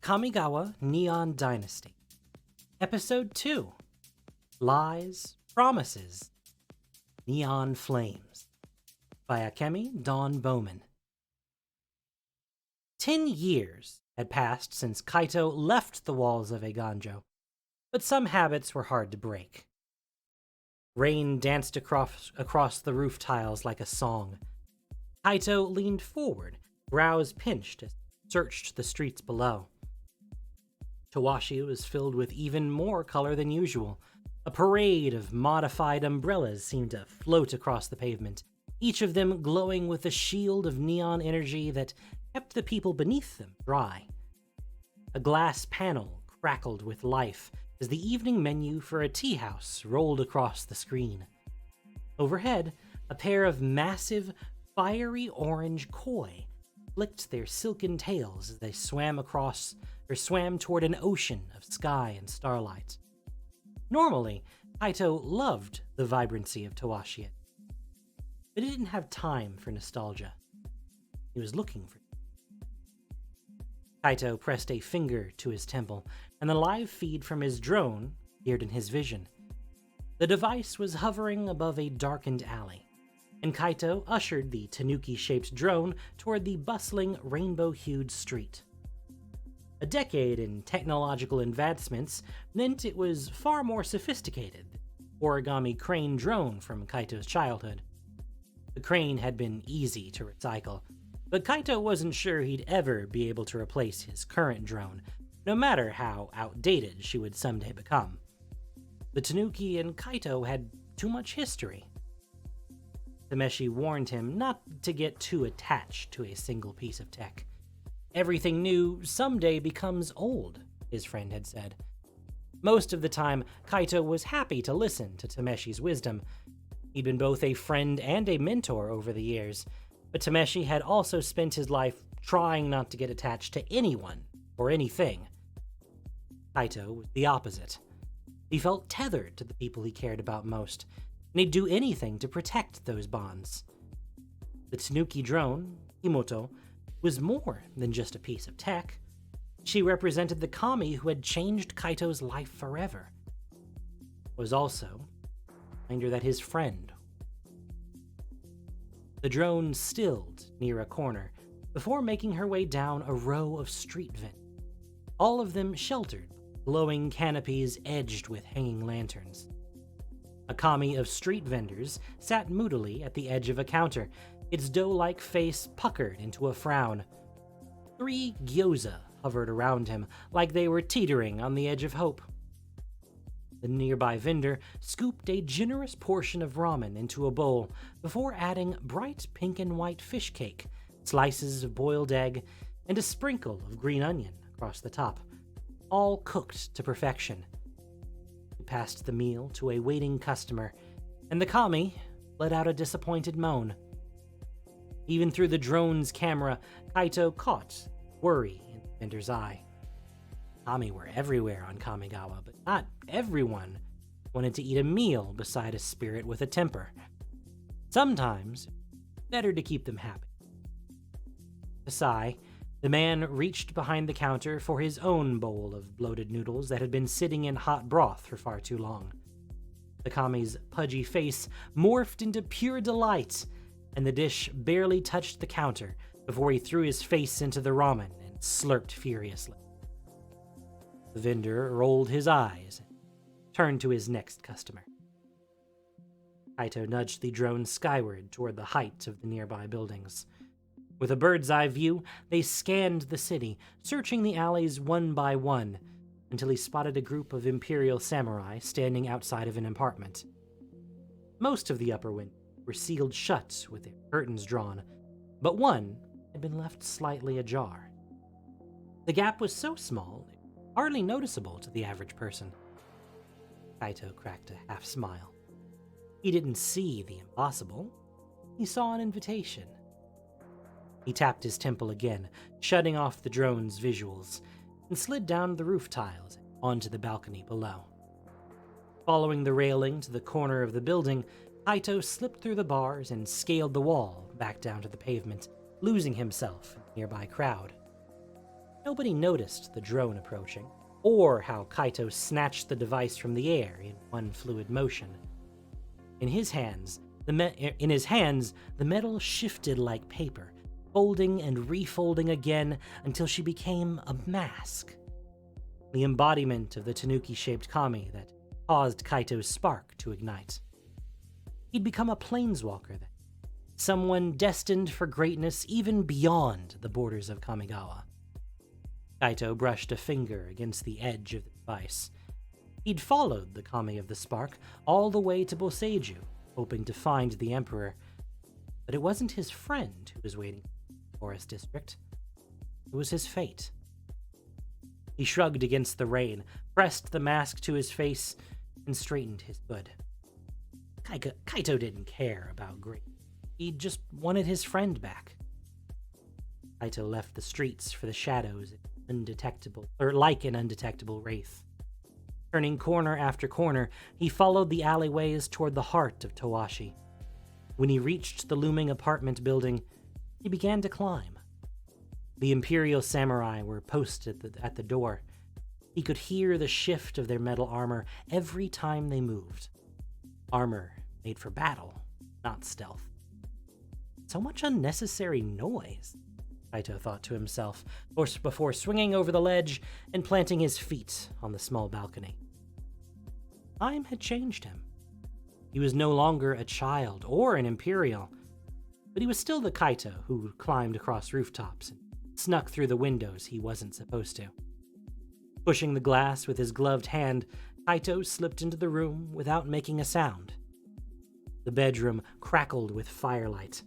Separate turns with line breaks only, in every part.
Kamigawa Neon Dynasty. Episode 2. Lies, Promises, Neon Flames. By Akemi Dawn Bowman. 10 years had passed since Kaito left the walls of Eiganjo, but some habits were hard to break. Rain danced across the roof tiles like a song. Kaito leaned forward, brows pinched as he searched the streets below. Tawashi was filled with even more color than usual. A parade of modified umbrellas seemed to float across the pavement, each of them glowing with a shield of neon energy that kept the people beneath them dry. A glass panel crackled with life as the evening menu for a tea house rolled across the screen. Overhead, a pair of massive, fiery orange koi flicked their silken tails as they swam toward an ocean of sky and starlight. Normally, Kaito loved the vibrancy of Tawashi, but he didn't have time for nostalgia. He was looking for it. Kaito pressed a finger to his temple, and the live feed from his drone appeared in his vision. The device was hovering above a darkened alley, and Kaito ushered the tanuki-shaped drone toward the bustling, rainbow-hued street. A decade in technological advancements meant it was far more sophisticated than the origami crane drone from Kaito's childhood. The crane had been easy to recycle, but Kaito wasn't sure he'd ever be able to replace his current drone, no matter how outdated she would someday become. The Tanuki and Kaito had too much history. Tameshi warned him not to get too attached to a single piece of tech. Everything new someday becomes old, his friend had said. Most of the time, Kaito was happy to listen to Tameshi's wisdom. He'd been both a friend and a mentor over the years, but Tameshi had also spent his life trying not to get attached to anyone or anything. Kaito was the opposite. He felt tethered to the people he cared about most, and he'd do anything to protect those bonds. The Tanuki drone, Himoto, was more than just a piece of tech. She represented the kami who had changed Kaito's life forever. It was also a reminder that his friend. The drone stilled near a corner before making her way down a row of street vendors, all of them sheltered by glowing canopies edged with hanging lanterns. A kami of street vendors sat moodily at the edge of a counter, its dough-like face puckered into a frown. 3 gyoza hovered around him like they were teetering on the edge of hope. The nearby vendor scooped a generous portion of ramen into a bowl before adding bright pink and white fish cake, slices of boiled egg, and a sprinkle of green onion across the top, all cooked to perfection. He passed the meal to a waiting customer, and the kami let out a disappointed moan. Even through the drone's camera, Kaito caught worry in the vendor's eye. Kami were everywhere on Kamigawa, but not everyone wanted to eat a meal beside a spirit with a temper. Sometimes, better to keep them happy. A sigh, the man reached behind the counter for his own bowl of bloated noodles that had been sitting in hot broth for far too long. The kami's pudgy face morphed into pure delight, and the dish barely touched the counter before he threw his face into the ramen and slurped furiously. The vendor rolled his eyes and turned to his next customer. Kaito nudged the drone skyward toward the height of the nearby buildings. With a bird's-eye view, they scanned the city, searching the alleys one by one, until he spotted a group of Imperial samurai standing outside of an apartment. Most of the upper windows were sealed shut with their curtains drawn, but one had been left slightly ajar. The gap was so small, it was hardly noticeable to the average person. Kaito cracked a half-smile. He didn't see the impossible. He saw an invitation. He tapped his temple again, shutting off the drone's visuals, and slid down the roof tiles onto the balcony below. Following the railing to the corner of the building, Kaito slipped through the bars and scaled the wall back down to the pavement, losing himself in the nearby crowd. Nobody noticed the drone approaching, or how Kaito snatched the device from the air in one fluid motion. In his hands, the metal shifted like paper, folding and refolding again until she became a mask. The embodiment of the tanuki-shaped kami that caused Kaito's spark to ignite. He'd become a planeswalker then, someone destined for greatness even beyond the borders of Kamigawa. Kaito brushed a finger against the edge of the device. He'd followed the kami of the spark all the way to Boseiju, hoping to find the Emperor. But it wasn't his friend who was waiting in the forest district. It was his fate. He shrugged against the rain, pressed the mask to his face, and straightened his hood. Kaito didn't care about grief. He just wanted his friend back. Kaito left the streets for the shadows, like an undetectable wraith. Turning corner after corner, he followed the alleyways toward the heart of Towashi. When he reached the looming apartment building, he began to climb. The Imperial samurai were posted at the door. He could hear the shift of their metal armor every time they moved. Armor made for battle, not stealth. So much unnecessary noise, Kaito thought to himself, before swinging over the ledge and planting his feet on the small balcony. Time had changed him. He was no longer a child or an Imperial, but he was still the Kaito who climbed across rooftops and snuck through the windows he wasn't supposed to. Pushing the glass with his gloved hand, Kaito slipped into the room without making a sound. The bedroom crackled with firelight.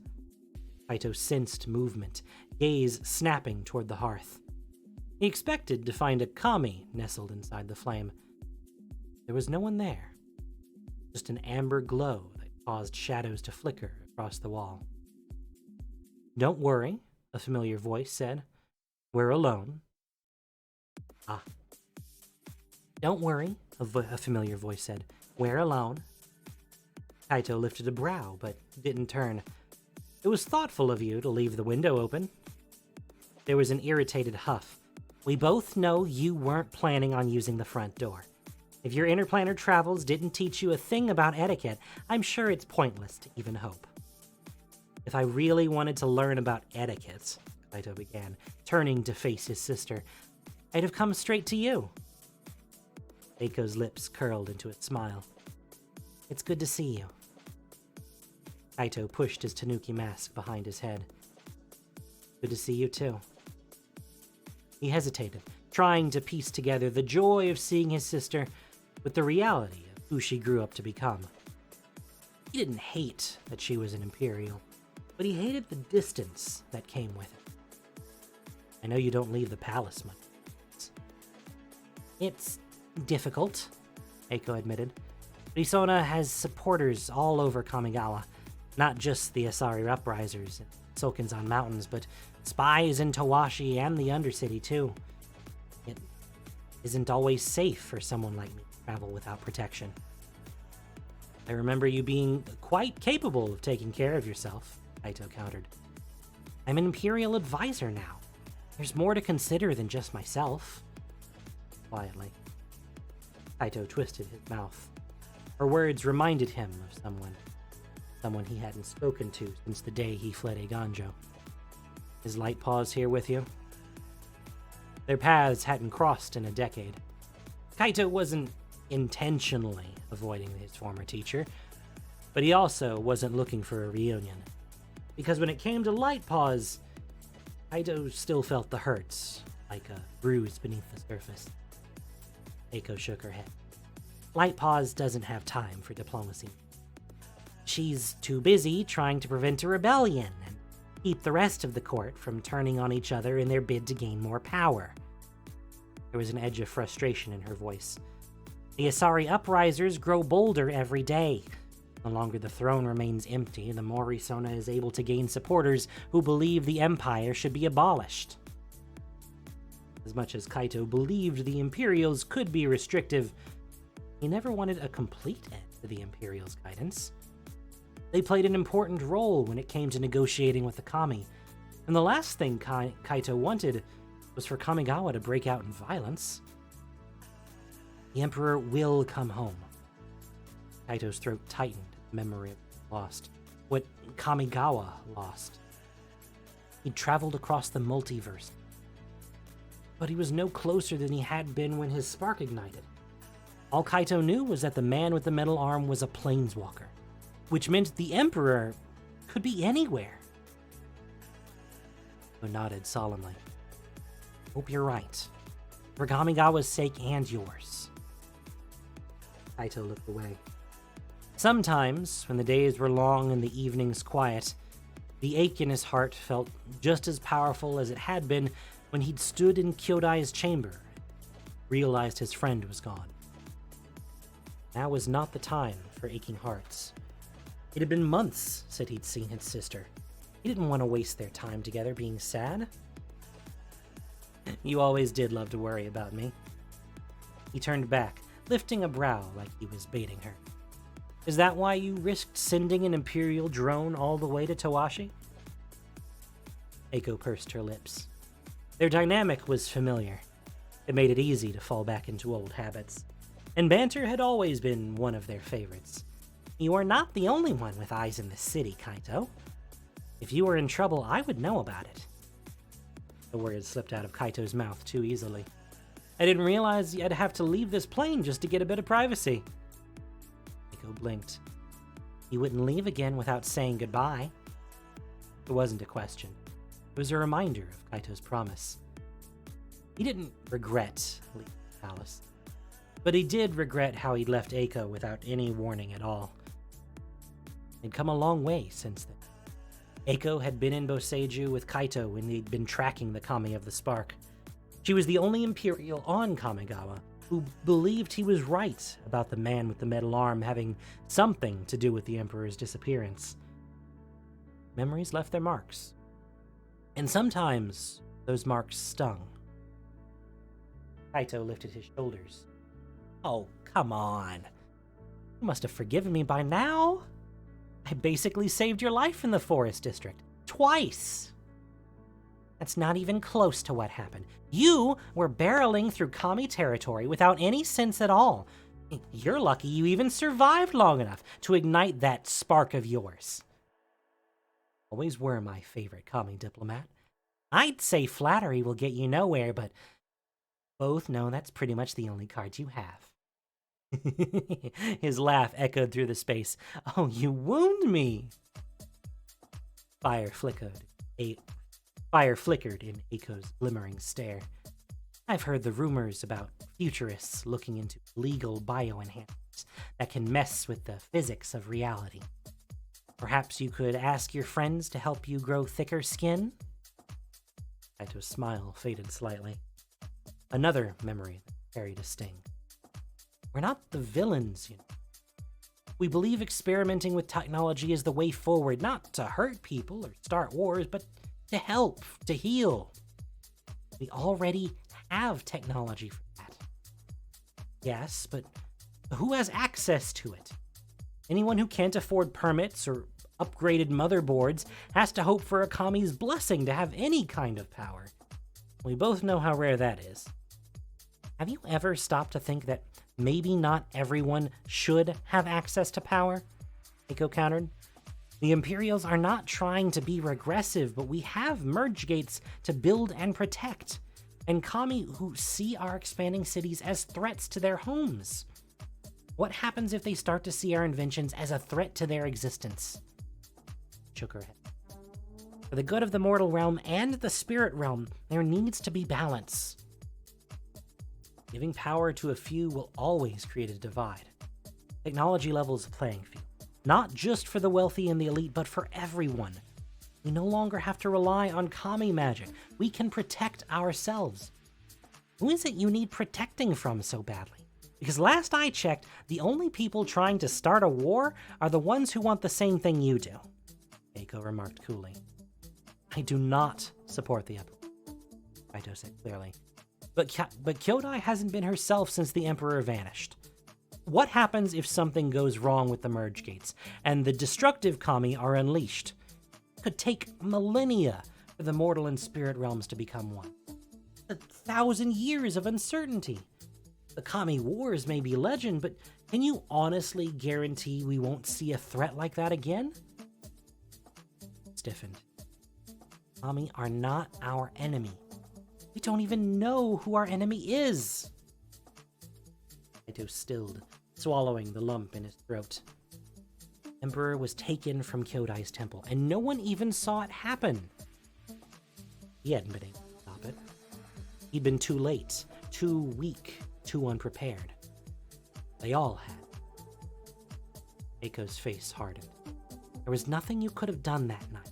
Kaito sensed movement, gaze snapping toward the hearth. He expected to find a kami nestled inside the flame. There was no one there, just an amber glow that caused shadows to flicker across the wall. "Don't worry," a familiar voice said. "We're alone." "Ah." "Don't worry," a familiar voice said. "We're alone." Kaito lifted a brow, but didn't turn. "It was thoughtful of you to leave the window open." There was an irritated huff. "We both know you weren't planning on using the front door. If your interplanar travels didn't teach you a thing about etiquette, I'm sure it's pointless to even hope." "If I really wanted to learn about etiquette," Kaito began, turning to face his sister, "I'd have come straight to you." Eiko's lips curled into a smile. "It's good to see you." Kaito pushed his tanuki mask behind his head. "Good to see you too." He hesitated, trying to piece together the joy of seeing his sister with the reality of who she grew up to become. He didn't hate that she was an Imperial, but he hated the distance that came with it. "I know you don't leave the palace much." "It's difficult," Eiko admitted. "Risona has supporters all over Kamigawa, not just the Asari uprisers and Sulkens on mountains, but spies in Towashi and the undercity too. It isn't always safe for someone like me to travel without protection." "I remember you being quite capable of taking care of yourself," Kaito countered. "I'm an Imperial advisor now. There's more to consider than just myself." Quietly, Kaito twisted his mouth. Her words reminded him of someone he hadn't spoken to since the day he fled Eiganjo. "Is Light Paws here with you?" Their paths hadn't crossed in a decade. Kaito wasn't intentionally avoiding his former teacher, but he also wasn't looking for a reunion. Because when it came to Light Paws, Kaito still felt the hurts, like a bruise beneath the surface. Eiko shook her head. "Light Paws doesn't have time for diplomacy. She's too busy trying to prevent a rebellion and keep the rest of the court from turning on each other in their bid to gain more power." There was an edge of frustration in her voice. "The Asari uprisers grow bolder every day. The longer the throne remains empty, the more Risona is able to gain supporters who believe the Empire should be abolished." As much as Kaito believed the Imperials could be restrictive, he never wanted a complete end to the Imperials' guidance. They played an important role when it came to negotiating with the Kami, and the last thing Kaito wanted was for Kamigawa to break out in violence. The Emperor will come home. Kaito's throat tightened, memory of what lost. What Kamigawa lost. He'd traveled across the multiverse. But he was no closer than he had been when his spark ignited. All Kaito knew was that the man with the metal arm was a planeswalker, which meant the Emperor could be anywhere. He nodded solemnly. Hope you're right. For Kamigawa's sake and yours. Kaito looked away. Sometimes, when the days were long and the evenings quiet, the ache in his heart felt just as powerful as it had been when he'd stood in Kyodai's chamber, realized his friend was gone. Now was not the time for aching hearts. It had been months since he'd seen his sister. He didn't want to waste their time together being sad. You always did love to worry about me. He turned back, lifting a brow like he was baiting her. Is that why you risked sending an Imperial drone all the way to Towashi? Eiko pursed her lips. Their dynamic was familiar. It made it easy to fall back into old habits. And banter had always been one of their favorites. You are not the only one with eyes in the city, Kaito. If you were in trouble, I would know about it. The words slipped out of Kaito's mouth too easily. I didn't realize I'd have to leave this plane just to get a bit of privacy. Eiko blinked. You wouldn't leave again without saying goodbye. It wasn't a question. It was a reminder of Kaito's promise. He didn't regret leaving the palace, but he did regret how he'd left Eiko without any warning at all. They'd come a long way since then. Eiko had been in Boseiju with Kaito when they'd been tracking the Kami of the Spark. She was the only Imperial on Kamigawa who believed he was right about the man with the metal arm having something to do with the Emperor's disappearance. Memories left their marks. And sometimes those marks stung. Kaito lifted his shoulders. Oh, come on. You must have forgiven me by now. I basically saved your life in the Forest District. Twice. That's not even close to what happened. You were barreling through Kami territory without any sense at all. You're lucky you even survived long enough to ignite that spark of yours. Always were my favorite Kami diplomat. I'd say flattery will get you nowhere, but both know that's pretty much the only cards you have. His laugh echoed through the space. Oh, you wound me! Fire flickered in Eiko's glimmering stare. I've heard the rumors about futurists looking into legal bioenhancers that can mess with the physics of reality. Perhaps you could ask your friends to help you grow thicker skin? Kaito's smile faded slightly. Another memory that carried a sting. We're not the villains, you know. We believe experimenting with technology is the way forward, not to hurt people or start wars, but to help, to heal. We already have technology for that. Yes, but who has access to it? Anyone who can't afford permits or upgraded motherboards has to hope for a Kami's blessing to have any kind of power. We both know how rare that is. Have you ever stopped to think that maybe not everyone should have access to power? Eiko countered. The Imperials are not trying to be regressive, but we have merge gates to build and protect, and Kami who see our expanding cities as threats to their homes. What happens if they start to see our inventions as a threat to their existence? Shook her head. For the good of the mortal realm and the spirit realm, there needs to be balance. Giving power to a few will always create a divide. Technology levels the playing field, not just for the wealthy and the elite, but for everyone. We no longer have to rely on Kami magic. We can protect ourselves. Who is it you need protecting from so badly? Because last I checked, the only people trying to start a war are the ones who want the same thing you do. Eiko remarked coolly. I do not support the Emperor, Kaito said clearly. But Kyodai hasn't been herself since the Emperor vanished. What happens if something goes wrong with the merge gates, and the destructive Kami are unleashed? It could take millennia for the mortal and spirit realms to become one. 1,000 years of uncertainty. The Kami Wars may be legend, but can you honestly guarantee we won't see a threat like that again? Stiffened. Kami are not our enemy. We don't even know who our enemy is. Kaito stilled, swallowing the lump in his throat. Emperor was taken from Kyodai's temple, and no one even saw it happen. He hadn't been able to stop it. He'd been too late, too weak, too unprepared. They all had. Eiko's face hardened. There was nothing you could have done that night.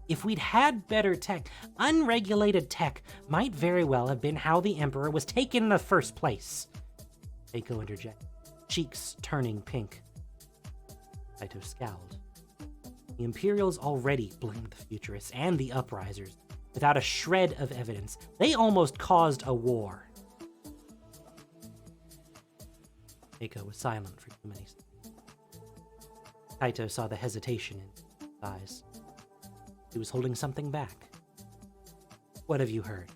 If we'd had better tech, unregulated tech might very well have been how the Emperor was taken in the first place. Eiko interjected, cheeks turning pink. Kaito scowled. The Imperials already blamed the Futurists and the Uprisers without a shred of evidence. They almost caused a war. Eiko was silent for 2 minutes. Kaito saw the hesitation in his eyes. He was holding something back. What have you heard?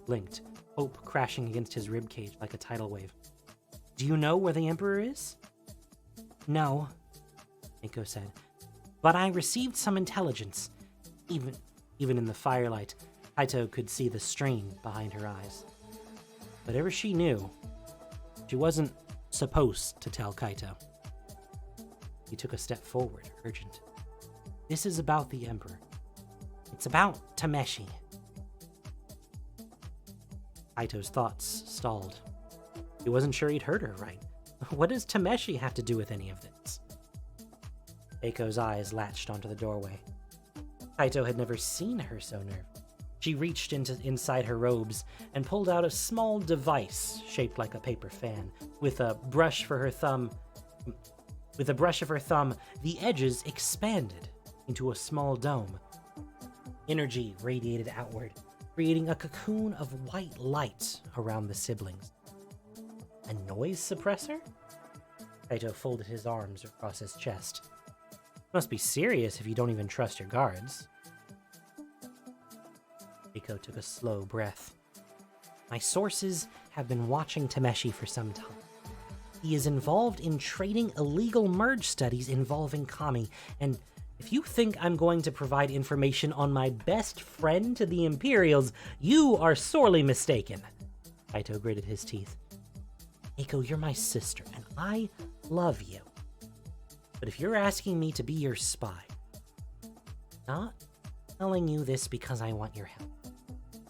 Blinked, hope crashing against his ribcage like a tidal wave. Do you know where the Emperor is? No, Eiko said, but I received some intelligence. Even in the firelight, Kaito could see the strain behind her eyes. Whatever she knew, she wasn't supposed to tell Kaito. He took a step forward, urgent. This is about the Emperor. It's about Tameshi. Kaito's thoughts stalled. He wasn't sure he'd heard her right. What does Tameshi have to do with any of this? Eiko's eyes latched onto the doorway. Kaito had never seen her so nervous. She reached inside her robes and pulled out a small device shaped like a paper fan. With a brush of her thumb, the edges expanded into a small dome. Energy radiated outward, creating a cocoon of white light around the siblings. A noise suppressor? Kaito folded his arms across his chest. Must be serious if you don't even trust your guards. Eiko took a slow breath. My sources have been watching Tameshi for some time. He is involved in trading illegal merge studies involving Kami, and if you think I'm going to provide information on my best friend to the Imperials, you are sorely mistaken. Kaito gritted his teeth. Eiko, you're my sister, and I love you. But if you're asking me to be your spy, I'm not telling you this because I want your help.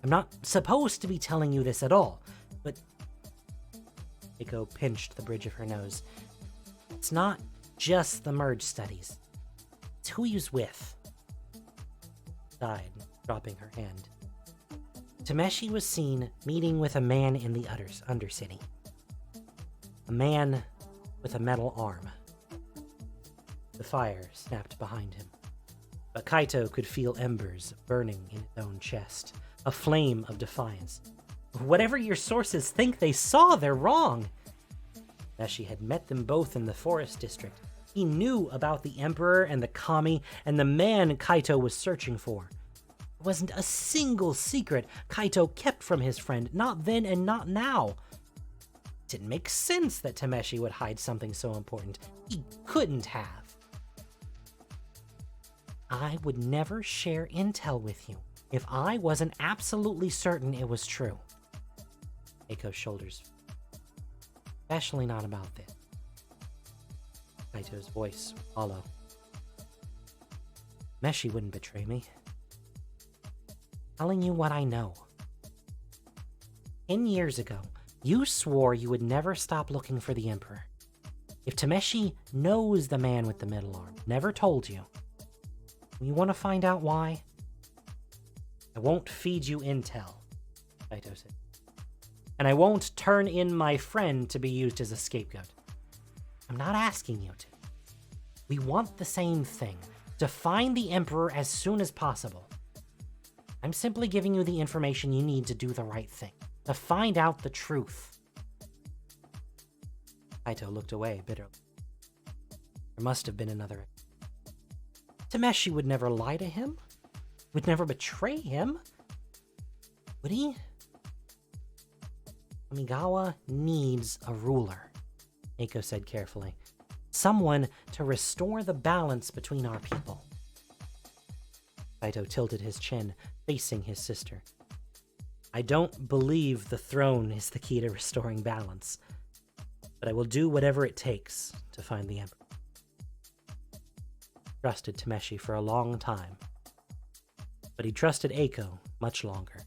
I'm not supposed to be telling you this at all, but... Eiko pinched the bridge of her nose. It's not just the merge studies. It's who he's with. Sighed, dropping her hand. Tameshi was seen meeting with a man in the undercity. A man with a metal arm. The fire snapped behind him, but Kaito could feel embers burning in his own chest, a flame of defiance. Whatever your sources think they saw, they're wrong. Tameshi had met them both in the forest district. He knew about the Emperor and the Kami and the man Kaito was searching for. There wasn't a single secret Kaito kept from his friend, not then and not now. It didn't make sense that Tameshi would hide something so important. He couldn't have. I would never share intel with you if I wasn't absolutely certain it was true. Eiko's shoulders. Especially not about this. Kaito's voice was hollow. Meshi wouldn't betray me. Telling you what I know. 10 years ago, you swore you would never stop looking for the Emperor. If Tameshi knows the man with the metal arm, never told you, you want to find out why? I won't feed you intel, Kaito said. And I won't turn in my friend to be used as a scapegoat. I'm not asking you to. We want the same thing, to find the Emperor as soon as possible. I'm simply giving you the information you need to do the right thing, to find out the truth. Kaito looked away bitterly. There must have been another. Tameshi would never lie to him, would never betray him. Would he? Kamigawa needs a ruler, Eiko said carefully. Someone to restore the balance between our people. Kaito tilted his chin, facing his sister. I don't believe the throne is the key to restoring balance, but I will do whatever it takes to find the Emperor. Trusted Tameshi for a long time, but he trusted Eiko much longer.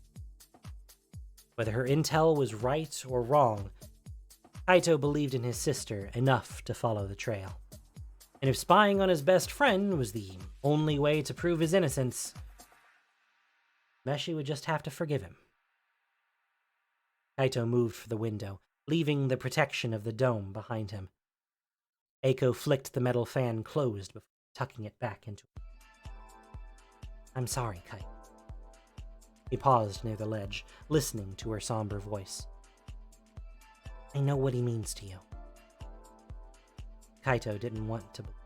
Whether her intel was right or wrong, Kaito believed in his sister enough to follow the trail. And if spying on his best friend was the only way to prove his innocence, Tameshi would just have to forgive him. Kaito moved for the window, leaving the protection of the dome behind him. Eiko flicked the metal fan closed before tucking it back into it. I'm sorry, Kaito. He paused near the ledge, listening to her somber voice. I know what he means to you. Kaito didn't want to believe.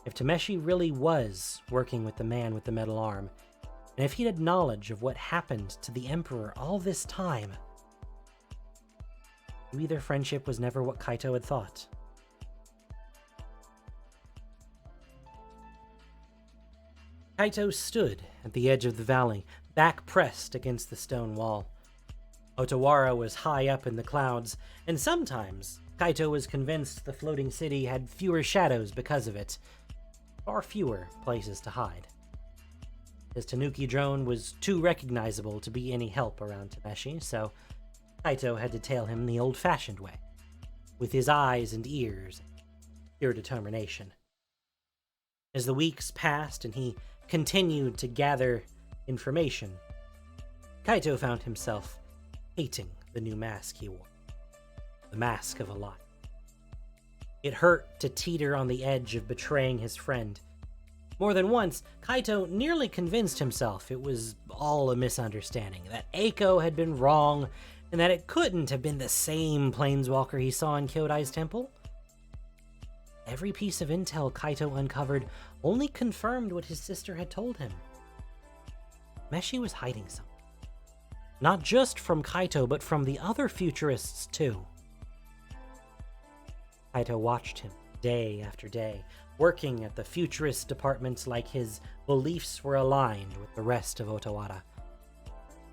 If Tameshi really was working with the man with the metal arm, and if he had knowledge of what happened to the Emperor all this time, maybe their friendship was never what Kaito had thought. Kaito stood at the edge of the valley, back pressed against the stone wall. Otawara was high up in the clouds, and sometimes Kaito was convinced the floating city had fewer shadows because of it, far fewer places to hide. His Tanuki drone was too recognizable to be any help around Tameshi, so Kaito had to tail him the old-fashioned way, with his eyes and ears, pure determination. As the weeks passed and he continued to gather information, Kaito found himself hating the new mask he wore. The mask of a lie. It hurt to teeter on the edge of betraying his friend. More than once, Kaito nearly convinced himself it was all a misunderstanding, that Eiko had been wrong, and that it couldn't have been the same planeswalker he saw in Kyodai's temple. Every piece of intel Kaito uncovered only confirmed what his sister had told him. Meshi was hiding something. Not just from Kaito, but from the other futurists too. Kaito watched him day after day, working at the futurist departments like his beliefs were aligned with the rest of Otawara.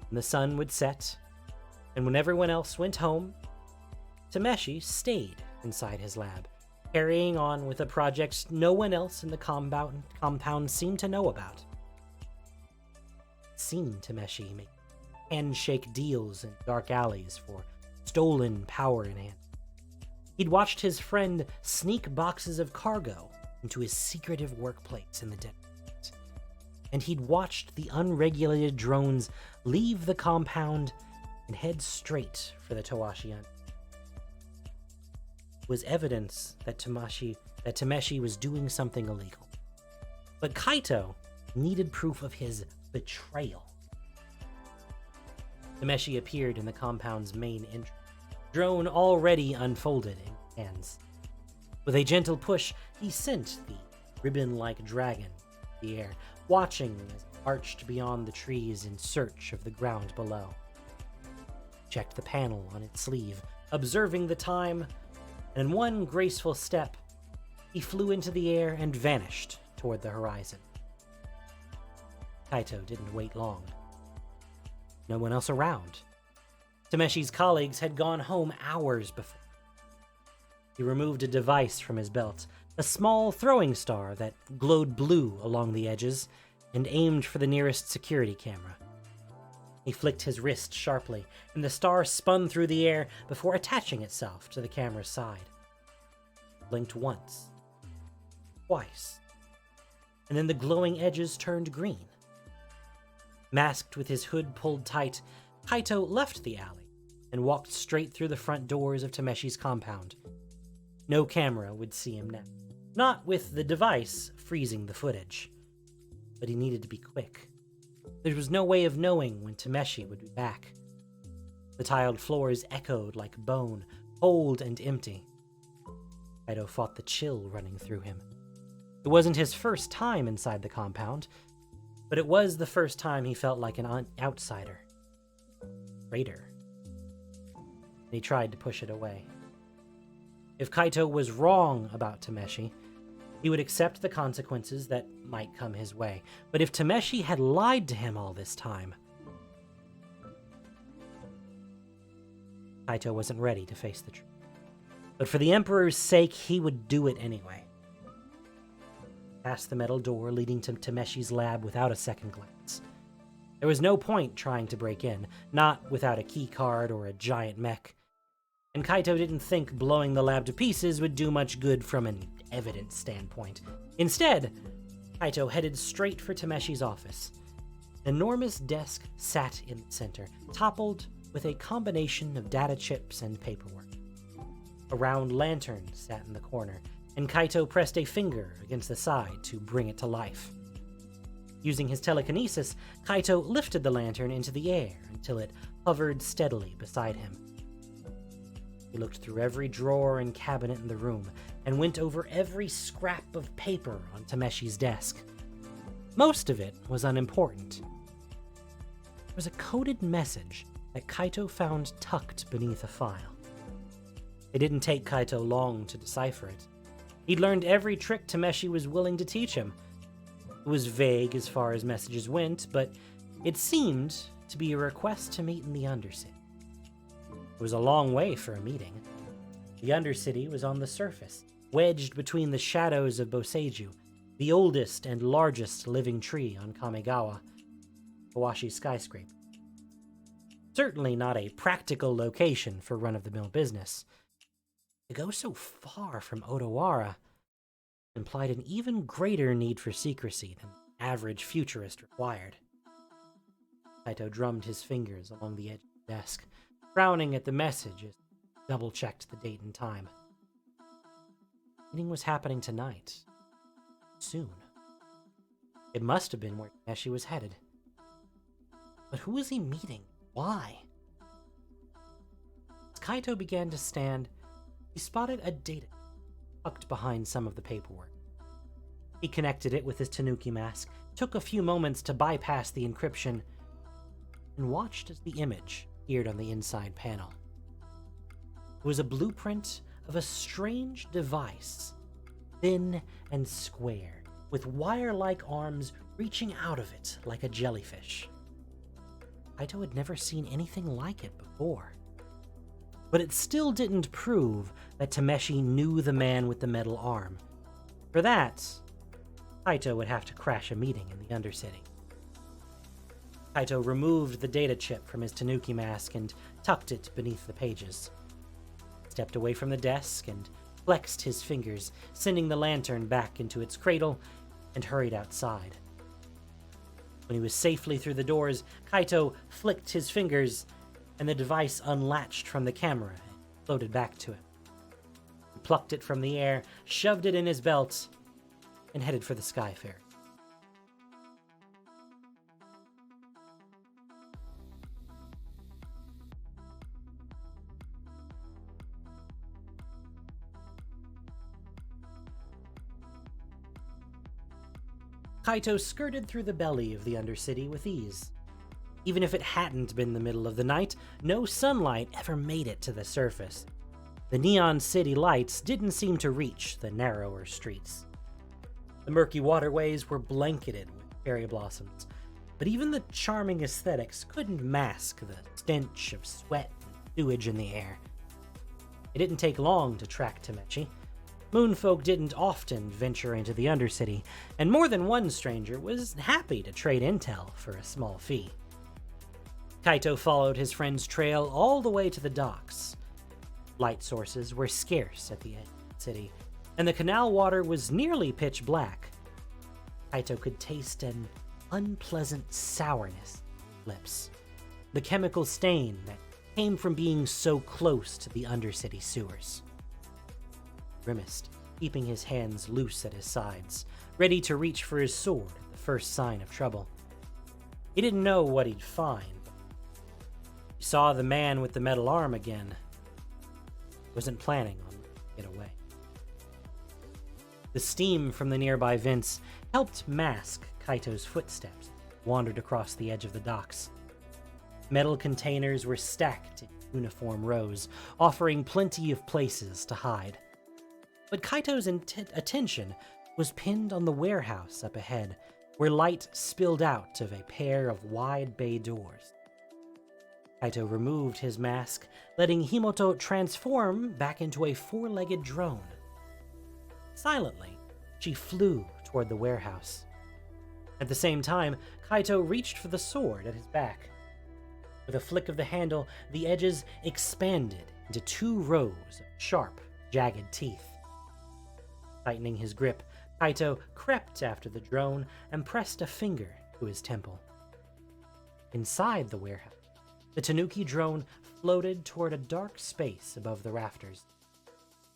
And the sun would set, and when everyone else went home, Tameshi stayed inside his lab, carrying on with a project no one else in the compound seemed to know about. Seen Tameshi make handshake deals in dark alleys for stolen power enhancement. He'd watched his friend sneak boxes of cargo into his secretive workplace in the dead. And he'd watched the unregulated drones leave the compound and head straight for the Towashi. Was evidence that Tameshi was doing something illegal. But Kaito needed proof of his betrayal. Tameshi appeared in the compound's main entrance, drone already unfolded in hands. With a gentle push, he sent the ribbon-like dragon in the air, watching as it arched beyond the trees in search of the ground below. Checked the panel on its sleeve, observing the time, and in one graceful step, he flew into the air and vanished toward the horizon. Kaito didn't wait long. No one else around. Tameshi's colleagues had gone home hours before. He removed a device from his belt, a small throwing star that glowed blue along the edges, and aimed for the nearest security camera. He flicked his wrist sharply, and the star spun through the air before attaching itself to the camera's side. Blinked once, twice, and then the glowing edges turned green. Masked with his hood pulled tight, Kaito left the alley and walked straight through the front doors of Tameshi's compound. No camera would see him now, not with the device freezing the footage. But he needed to be quick. There was no way of knowing when Tameshi would be back. The tiled floors echoed like bone, cold and empty. Kaito fought the chill running through him. It wasn't his first time inside the compound, but it was the first time he felt like an outsider. Traitor. He tried to push it away. If Kaito was wrong about Tameshi, he would accept the consequences that might come his way. But if Tameshi had lied to him all this time, Kaito wasn't ready to face the truth. But for the Emperor's sake, he would do it anyway. Past the metal door leading to Tameshi's lab without a second glance. There was no point trying to break in, not without a key card or a giant mech. And Kaito didn't think blowing the lab to pieces would do much good from an evidence standpoint. Instead, Kaito headed straight for Tameshi's office. An enormous desk sat in the center, toppled with a combination of data chips and paperwork. A round lantern sat in the corner, and Kaito pressed a finger against the side to bring it to life. Using his telekinesis, Kaito lifted the lantern into the air until it hovered steadily beside him. He looked through every drawer and cabinet in the room and went over every scrap of paper on Tameshi's desk. Most of it was unimportant. There was a coded message that Kaito found tucked beneath a file. It didn't take Kaito long to decipher it. He'd learned every trick Tameshi was willing to teach him. It was vague as far as messages went, but it seemed to be a request to meet in the Undercity. It was a long way for a meeting. The Undercity was on the surface, wedged between the shadows of Boseiju, the oldest and largest living tree on Kamigawa, Kawashi's skyscraper. Certainly not a practical location for run-of-the-mill business. To go so far from Odawara implied an even greater need for secrecy than the average futurist required. Kaito drummed his fingers along the edge of the desk, frowning at the message as he double-checked the date and time. The meeting was happening tonight. Soon. It must have been where Tameshi was headed. But who was he meeting? Why? As Kaito began to stand, he spotted a data tucked behind some of the paperwork. He connected it with his Tanuki mask, took a few moments to bypass the encryption, and watched as the image appeared on the inside panel. It was a blueprint of a strange device, thin and square, with wire-like arms reaching out of it like a jellyfish. Kaito had never seen anything like it before. But it still didn't prove that Tameshi knew the man with the metal arm. For that, Kaito would have to crash a meeting in the Undercity. Kaito removed the data chip from his Tanuki mask and tucked it beneath the pages. Stepped away from the desk and flexed his fingers, sending the lantern back into its cradle, and hurried outside. When he was safely through the doors, Kaito flicked his fingers, and the device unlatched from the camera and floated back to him. He plucked it from the air, shoved it in his belt, and headed for the Sky Ferry. Kaito skirted through the belly of the Undercity with ease. Even if it hadn't been the middle of the night, no sunlight ever made it to the surface. The neon city lights didn't seem to reach the narrower streets. The murky waterways were blanketed with cherry blossoms, but even the charming aesthetics couldn't mask the stench of sweat and sewage in the air. It didn't take long to track Tameshi. Moonfolk didn't often venture into the Undercity, and more than one stranger was happy to trade intel for a small fee. Kaito followed his friend's trail all the way to the docks. Light sources were scarce at the edge of the city, and the canal water was nearly pitch black. Kaito could taste an unpleasant sourness on his lips, the chemical stain that came from being so close to the Undercity sewers. He grimaced, keeping his hands loose at his sides, ready to reach for his sword at the first sign of trouble. He didn't know what he'd find. He saw the man with the metal arm again. He wasn't planning on letting it get away. The steam from the nearby vents helped mask Kaito's footsteps wandered across the edge of the docks. Metal containers were stacked in uniform rows, offering plenty of places to hide. But Kaito's attention was pinned on the warehouse up ahead, where light spilled out of a pair of wide bay doors. Kaito removed his mask, letting Himoto transform back into a four-legged drone. Silently, she flew toward the warehouse. At the same time, Kaito reached for the sword at his back. With a flick of the handle, the edges expanded into two rows of sharp, jagged teeth. Tightening his grip, Kaito crept after the drone and pressed a finger to his temple. Inside the warehouse, the Tanuki drone floated toward a dark space above the rafters.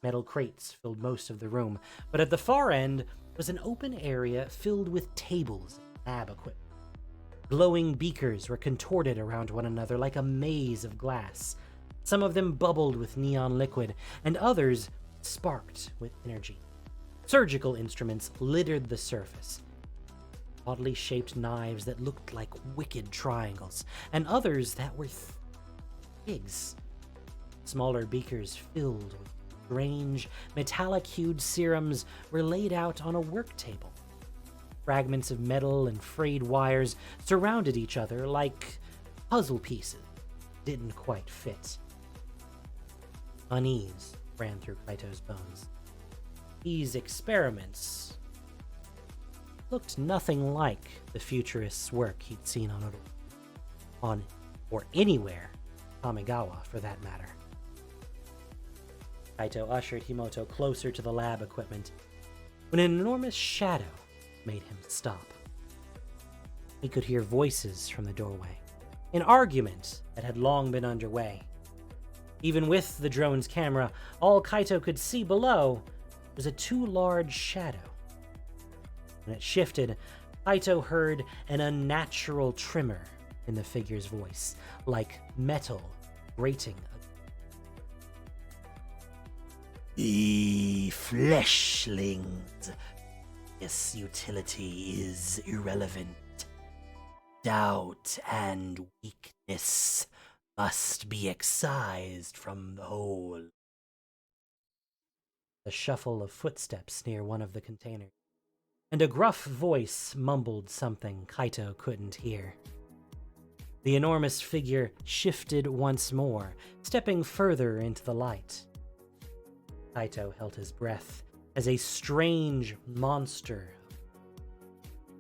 Metal crates filled most of the room, but at the far end was an open area filled with tables and lab equipment. Glowing beakers were contorted around one another like a maze of glass. Some of them bubbled with neon liquid, and others sparked with energy. Surgical instruments littered the surface. Oddly shaped knives that looked like wicked triangles, and others that were pigs. Smaller beakers filled with strange, metallic-hued serums were laid out on a work table. Fragments of metal and frayed wires surrounded each other like puzzle pieces didn't quite fit. Unease ran through Kaito's bones. These experiments looked nothing like the futurists' work he'd seen on or anywhere, Kamigawa for that matter. Kaito ushered Himoto closer to the lab equipment when an enormous shadow made him stop. He could hear voices from the doorway, an argument that had long been underway. Even with the drone's camera, all Kaito could see below was a too large shadow. When it shifted, Kaito heard an unnatural tremor in the figure's voice, like metal grating.
The fleshlings. This utility is irrelevant. Doubt and weakness must be excised from the whole.
The shuffle of footsteps near one of the containers, and a gruff voice mumbled something Kaito couldn't hear. The enormous figure shifted once more, stepping further into the light. Kaito held his breath as a strange monster.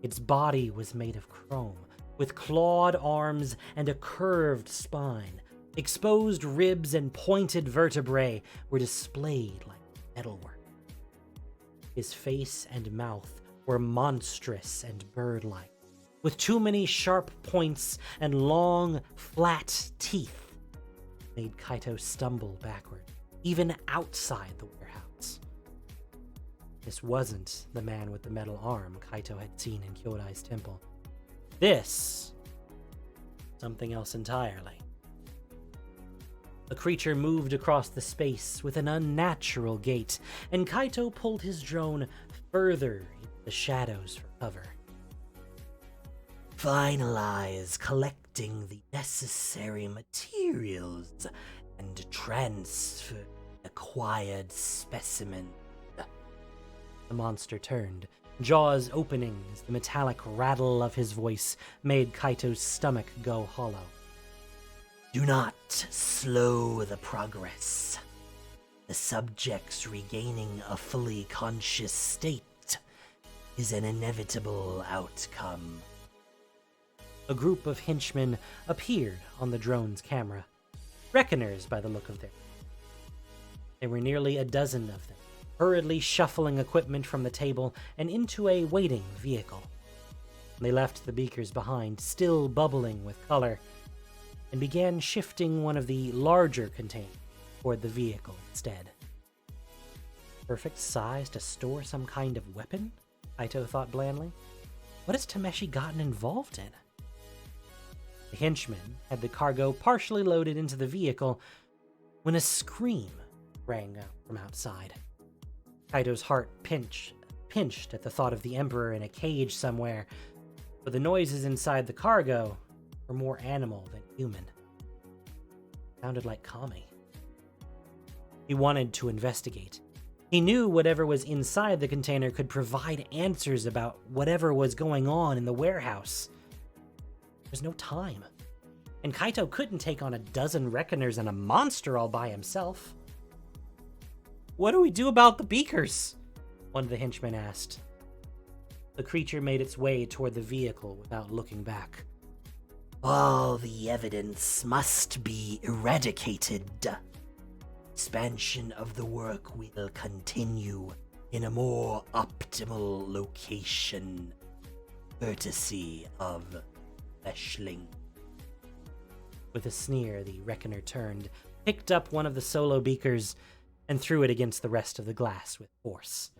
Its body was made of chrome, with clawed arms and a curved spine. Exposed ribs and pointed vertebrae were displayed like metalwork. His face and mouth were monstrous and bird-like, with too many sharp points and long, flat teeth made Kaito stumble backward, even outside the warehouse. This wasn't the man with the metal arm Kaito had seen in Kyodai's temple. This, something else entirely. The creature moved across the space with an unnatural gait, and Kaito pulled his drone further into the shadows for cover.
Finalize collecting the necessary materials and transfer acquired specimen.
The monster turned, jaws opening as the metallic rattle of his voice made Kaito's stomach go hollow.
Do not slow the progress. The subject's regaining a fully conscious state is an inevitable outcome.
A group of henchmen appeared on the drone's camera, reckoners by the look of them. There were nearly a dozen of them, hurriedly shuffling equipment from the table and into a waiting vehicle. They left the beakers behind, still bubbling with color, and began shifting one of the larger containers toward the vehicle instead. Perfect size to store some kind of weapon? Kaito thought blandly. What has Tameshi gotten involved in? The henchman had the cargo partially loaded into the vehicle when a scream rang out from outside. Kaito's heart pinched at the thought of the Emperor in a cage somewhere, but the noises inside the cargo were more animal than human. Sounded like Kami. He wanted to investigate. He knew whatever was inside the container could provide answers about whatever was going on in the warehouse. There was no time, and Kaito couldn't take on a dozen reckoners and a monster all by himself. "What do we do about the beakers?" one of the henchmen asked. The creature made its way toward the vehicle without looking back.
"All the evidence must be eradicated. Expansion of the work will continue in a more optimal location, courtesy of Fleshling."
With a sneer, the reckoner turned, picked up one of the solo beakers, and threw it against the rest of the glass with force.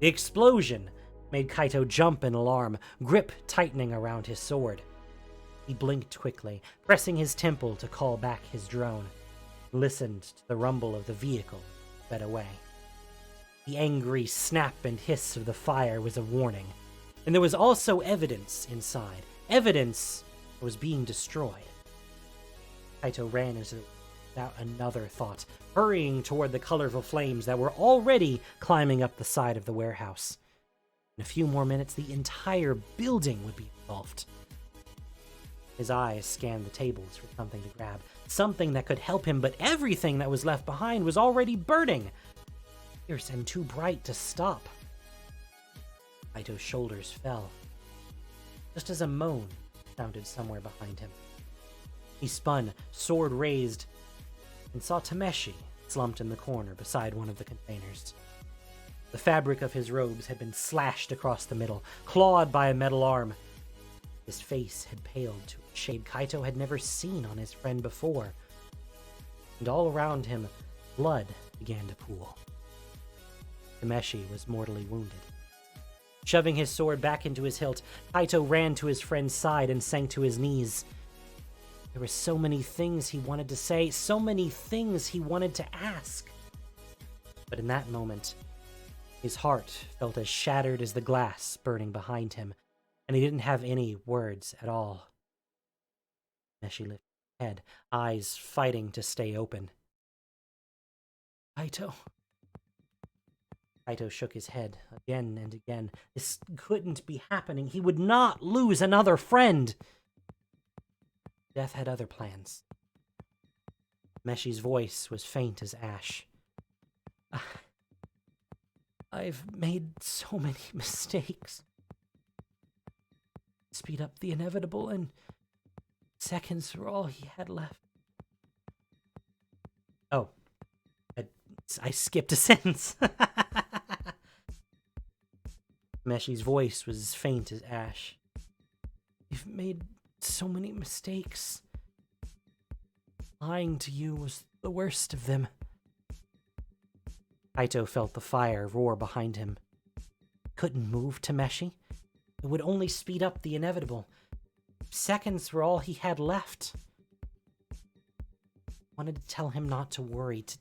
The explosion made Kaito jump in alarm, grip tightening around his sword. He blinked quickly, pressing his temple to call back his drone, listened to the rumble of the vehicle, sped away. The angry snap and hiss of the fire was a warning, and there was also evidence inside. Evidence that was being destroyed. Kaito ran into without another thought, hurrying toward the colorful flames that were already climbing up the side of the warehouse. In a few more minutes, the entire building would be engulfed. His eyes scanned the tables for something to grab, something that could help him, but everything that was left behind was already burning, fierce and too bright to stop. Kaito's shoulders fell, just as a moan sounded somewhere behind him. He spun, sword raised, and saw Tameshi slumped in the corner beside one of the containers. The fabric of his robes had been slashed across the middle, clawed by a metal arm. His face had paled to a shade Kaito had never seen on his friend before, and all around him, blood began to pool. Tameshi was mortally wounded. Shoving his sword back into his hilt, Kaito ran to his friend's side and sank to his knees. There were so many things he wanted to say, so many things he wanted to ask. But in that moment, his heart felt as shattered as the glass burning behind him, and he didn't have any words at all. Tameshi lifted his head, eyes fighting to stay open. Kaito. Kaito shook his head again and again. This couldn't be happening. He would not lose another friend. Death had other plans. Meshi's voice was faint as ash. I've made so many mistakes. Speed up the inevitable, and seconds were all he had left. Oh, I skipped a sentence. Meshi's voice was as faint as ash. You've made so many mistakes. Lying to you was the worst of them. Kaito felt the fire roar behind him. Couldn't move Tameshi. It would only speed up the inevitable. Seconds were all he had left. Wanted to tell him not to worry, to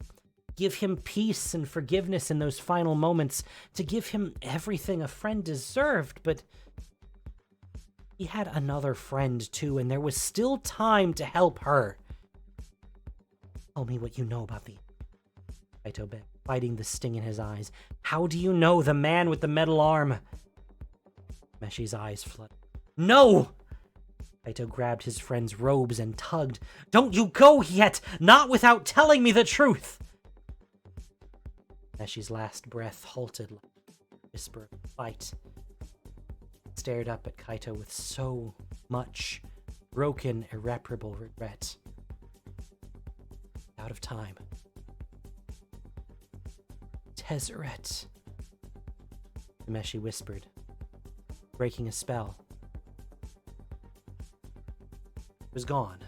give him peace and forgiveness in those final moments, to give him everything a friend deserved, but he had another friend too, and there was still time to help her. Tell me what you know about the... Kaito begged, fighting the sting in his eyes. How do you know the man with the metal arm? Meshi's eyes flooded. No! Kaito grabbed his friend's robes and tugged. Don't you go yet! Not without telling me the truth! Meshi's last breath halted like a whisper of fight. Stared up at Kaito with so much broken, irreparable regret. Out of time. Tezzeret, Tameshi whispered, breaking a spell. It was gone.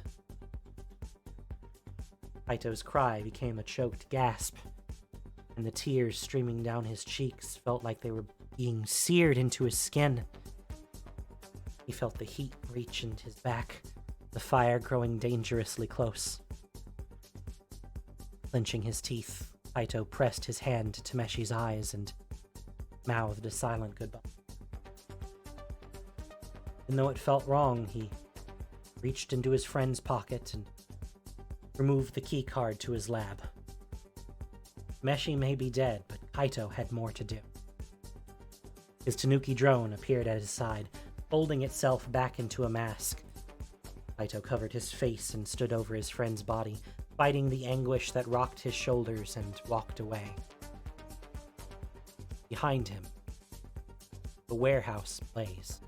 Kaito's cry became a choked gasp, and the tears streaming down his cheeks felt like they were being seared into his skin. He felt the heat reach into his back, the fire growing dangerously close. Clenching his teeth, Kaito pressed his hand to Tameshi's eyes and mouthed a silent goodbye. Even though it felt wrong, he reached into his friend's pocket and removed the key card to his lab. Tameshi may be dead, but Kaito had more to do. His Tanuki drone appeared at his side, folding itself back into a mask. Kaito covered his face and stood over his friend's body, fighting the anguish that rocked his shoulders, and walked away. Behind him, the warehouse blazed.